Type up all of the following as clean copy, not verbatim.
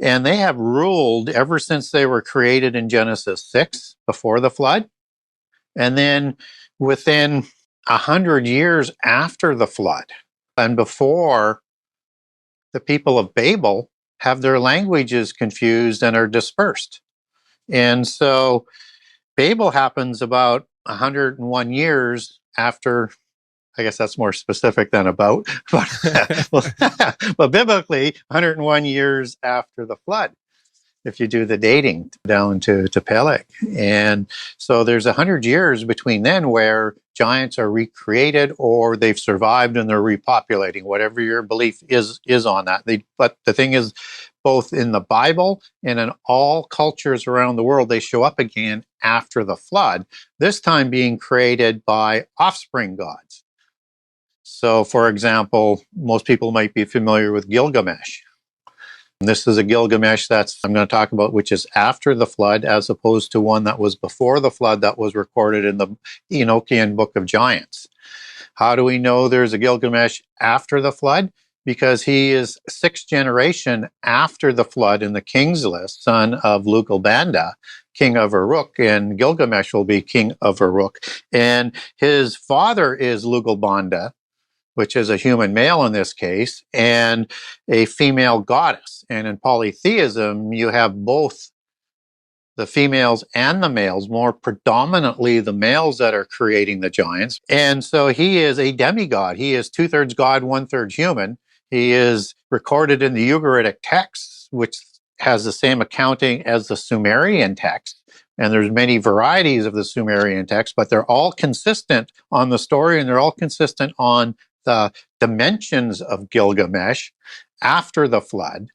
And they have ruled ever since they were created in Genesis 6 before the flood. And then within 100 years after the flood and before, the people of Babel have their languages confused and are dispersed. And so Babel happens about 101 years after. I guess that's more specific than about, but biblically, 101 years after the flood, if you do the dating down to Peleg. And so there's 100 years between then where giants are recreated or they've survived and they're repopulating, whatever your belief is on that. But the thing is, both in the Bible and in all cultures around the world, they show up again after the flood, this time being created by offspring gods. So, for example, most people might be familiar with Gilgamesh. And this is a Gilgamesh I'm going to talk about, which is after the flood, as opposed to one that was before the flood that was recorded in the Enochian Book of Giants. How do we know there's a Gilgamesh after the flood? Because he is 6th generation after the flood in the king's list, son of Lugalbanda, king of Uruk, and Gilgamesh will be king of Uruk. And his father is Lugalbanda, which is a human male in this case, and a female goddess. And in polytheism, you have both the females and the males, more predominantly the males that are creating the giants. And so he is a demigod. He is 2/3 God, 1/3 human. He is recorded in the Ugaritic texts, which has the same accounting as the Sumerian text. And there's many varieties of the Sumerian text, but they're all consistent on the story and they're all consistent on the dimensions of Gilgamesh after the flood,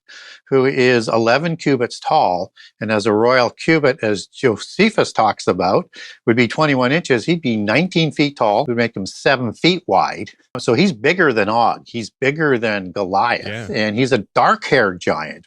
who is 11 cubits tall, and as a royal cubit, as Josephus talks about, would be 21 inches. He'd be 19 feet tall, would make him 7 feet wide. So he's bigger than Og. He's bigger than Goliath, and he's a dark-haired giant.